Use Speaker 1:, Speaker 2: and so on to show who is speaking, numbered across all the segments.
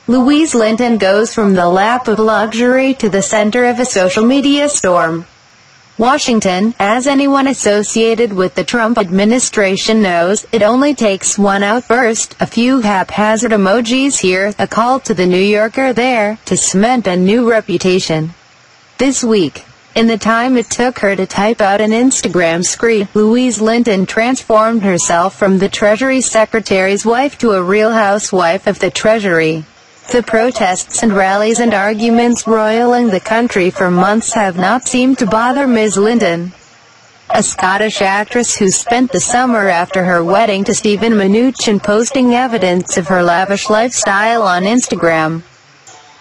Speaker 1: Louise Linton goes from the lap of luxury to the center of a social media storm. Washington, as anyone associated with the Trump administration knows, it only takes one outburst, a few haphazard emojis here, a call to the New Yorker there, to cement a new reputation. This week, in the time it took her to type out an Instagram screen, Louise Linton transformed herself from the Treasury Secretary's wife to a real housewife of the Treasury. The protests and rallies and arguments roiling the country for months have not seemed to bother Ms. Linton. A Scottish actress who spent the summer after her wedding to Stephen Mnuchin posting evidence of her lavish lifestyle on Instagram.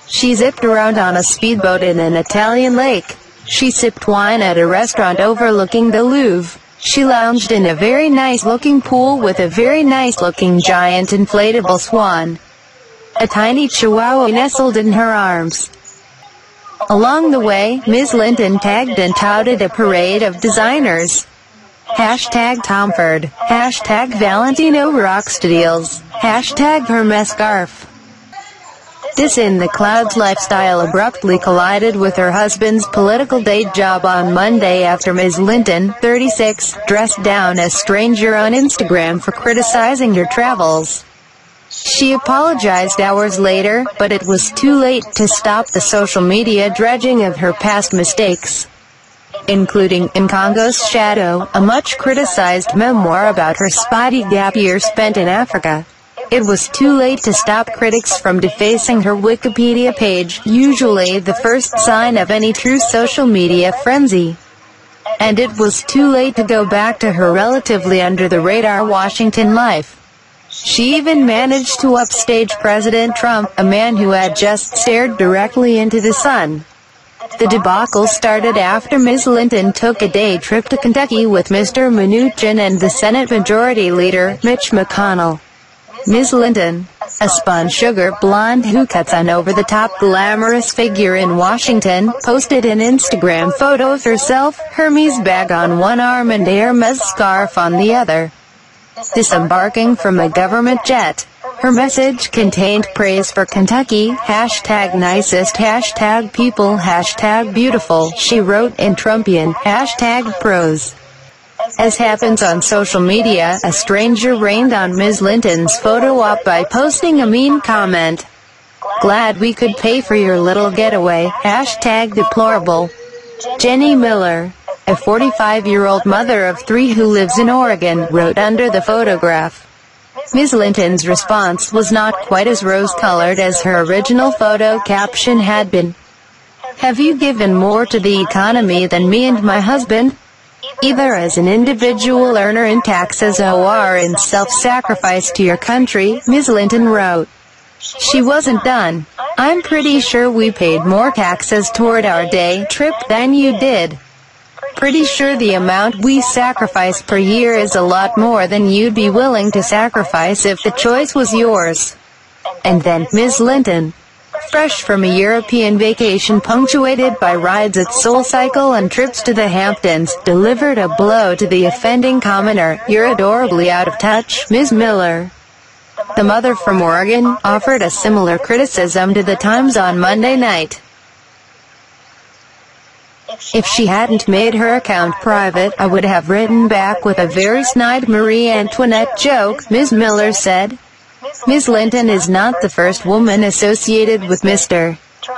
Speaker 1: She zipped around on a speedboat in an Italian lake. She sipped wine at a restaurant overlooking the Louvre. She lounged in a very nice-looking pool with a very nice-looking giant inflatable swan. A tiny chihuahua nestled in her arms. Along the way, Ms. Linton tagged and touted a parade of designers. Hashtag Tomford, hashtag Valentino Rocksteadies, hashtag Hermes scarf. This in-the-clouds lifestyle abruptly collided with her husband's political day job on Monday after Ms. Linton, 36, dressed down a stranger on Instagram for criticizing her travels. She apologized hours later, but it was too late to stop the social media dredging of her past mistakes, including In Congo's Shadow, a much-criticized memoir about her spotty gap year spent in Africa. It was too late to stop critics from defacing her Wikipedia page, usually the first sign of any true social media frenzy. And it was too late to go back to her relatively under-the-radar Washington life. She even managed to upstage President Trump, a man who had just stared directly into the sun. The debacle started after Ms. Linton took a day trip to Kentucky with Mr. Mnuchin and the Senate Majority Leader, Mitch McConnell. Ms. Linton, a spun sugar blonde who cuts an over-the-top glamorous figure in Washington, posted an Instagram photo of herself, Hermes bag on one arm and Hermes scarf on the other, disembarking from a government jet. Her message contained praise for Kentucky, hashtag nicest, hashtag people, hashtag beautiful, she wrote in Trumpian, hashtag pros. As happens on social media, a stranger rained on Ms. Linton's photo op by posting a mean comment. Glad we could pay for your little getaway, hashtag deplorable. Jenny Miller, a 45-year-old mother of 3 who lives in Oregon, wrote under the photograph. Ms. Linton's response was not quite as rose-colored as her original photo caption had been. Have you given more to the economy than me and my husband? Either as an individual earner in taxes or in self-sacrifice to your country, Ms. Linton wrote. She wasn't done. I'm pretty sure we paid more taxes toward our day trip than you did. Pretty sure the amount we sacrifice per year is a lot more than you'd be willing to sacrifice if the choice was yours. And then, Ms. Linton, fresh from a European vacation punctuated by rides at SoulCycle and trips to the Hamptons, delivered a blow to the offending commenter. You're adorably out of touch, Ms. Miller. The mother from Oregon offered a similar criticism to the Times on Monday night. If she hadn't made her account private, I would have written back with a very snide Marie Antoinette joke, Ms. Miller said. Ms. Linton is not the first woman associated with Mr.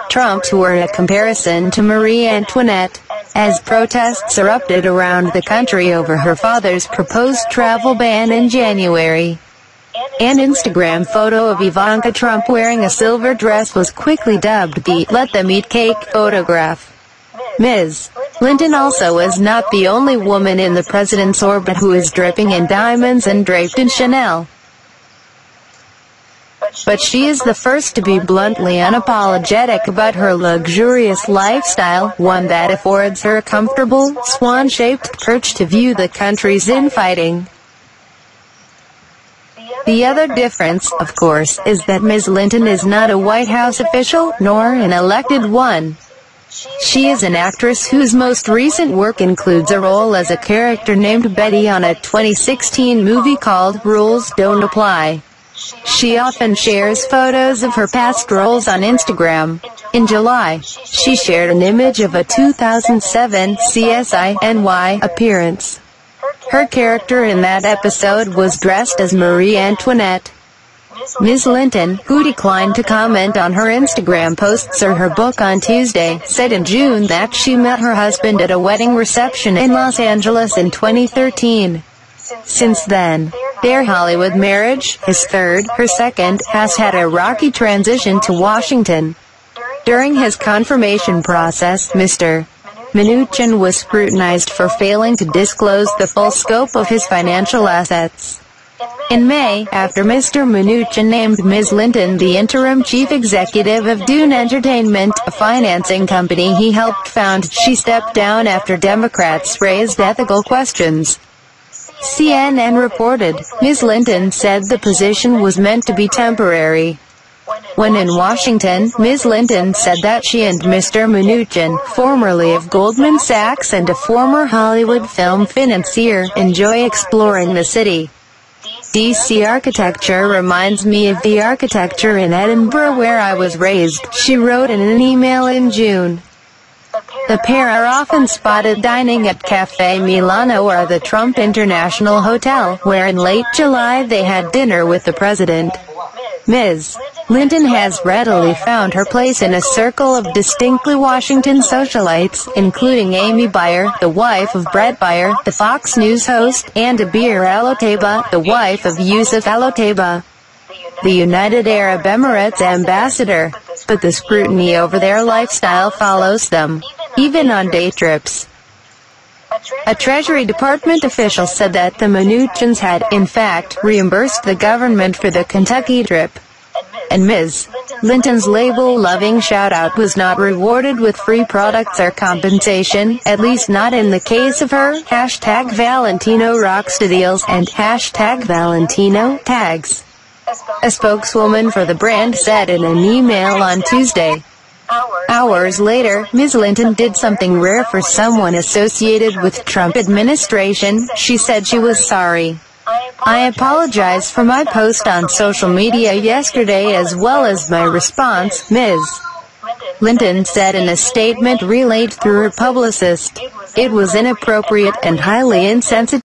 Speaker 1: Trump to earn a comparison to Marie Antoinette, as protests erupted around the country over her father's proposed travel ban in January. An Instagram photo of Ivanka Trump wearing a silver dress was quickly dubbed the "Let Them Eat Cake" photograph. Ms. Linton also is not the only woman in the president's orbit who is dripping in diamonds and draped in Chanel. But she is the first to be bluntly unapologetic about her luxurious lifestyle, one that affords her a comfortable, swan-shaped perch to view the country's infighting. The other difference, of course, is that Ms. Linton is not a White House official, nor an elected one. She is an actress whose most recent work includes a role as a character named Betty on a 2016 movie called Rules Don't Apply. She often shares photos of her past roles on Instagram. In July, she shared an image of a 2007 CSI NY appearance. Her character in that episode was dressed as Marie Antoinette. Ms. Linton, who declined to comment on her Instagram posts or her book on Tuesday, said in June that she met her husband at a wedding reception in Los Angeles in 2013. Since then, their Hollywood marriage, his third, her second, has had a rocky transition to Washington. During his confirmation process, Mr. Mnuchin was scrutinized for failing to disclose the full scope of his financial assets. In May, after Mr. Mnuchin named Ms. Linton the interim chief executive of Dune Entertainment, a financing company he helped found, she stepped down after Democrats raised ethical questions. CNN reported, Ms. Linton said the position was meant to be temporary. When in Washington, Ms. Linton said that she and Mr. Mnuchin, formerly of Goldman Sachs and a former Hollywood film financier, enjoy exploring the city. DC architecture reminds me of the architecture in Edinburgh where I was raised, she wrote in an email in June. The pair are often spotted dining at Café Milano or the Trump International Hotel, where in late July they had dinner with the president. Ms. Linton has readily found her place in a circle of distinctly Washington socialites, including Amy Byer, the wife of Brett Byer, the Fox News host, and Abir Al-Otaiba, the wife of Yusuf Al-Otaiba, the United Arab Emirates ambassador. But the scrutiny over their lifestyle follows them, even on day trips. A Treasury Department official said that the Mnuchins had, in fact, reimbursed the government for the Kentucky trip. And Ms. Linton's label-loving shout-out was not rewarded with free products or compensation, at least not in the case of her #Valentino Rockstudios and #Valentino tags. A spokeswoman for the brand said in an email on Tuesday. Hours later, Ms. Linton did something rare for someone associated with Trump administration. She said she was sorry. I apologize for my post on social media yesterday as well as my response, Ms. Linton said in a statement relayed through her publicist. It was inappropriate and highly insensitive.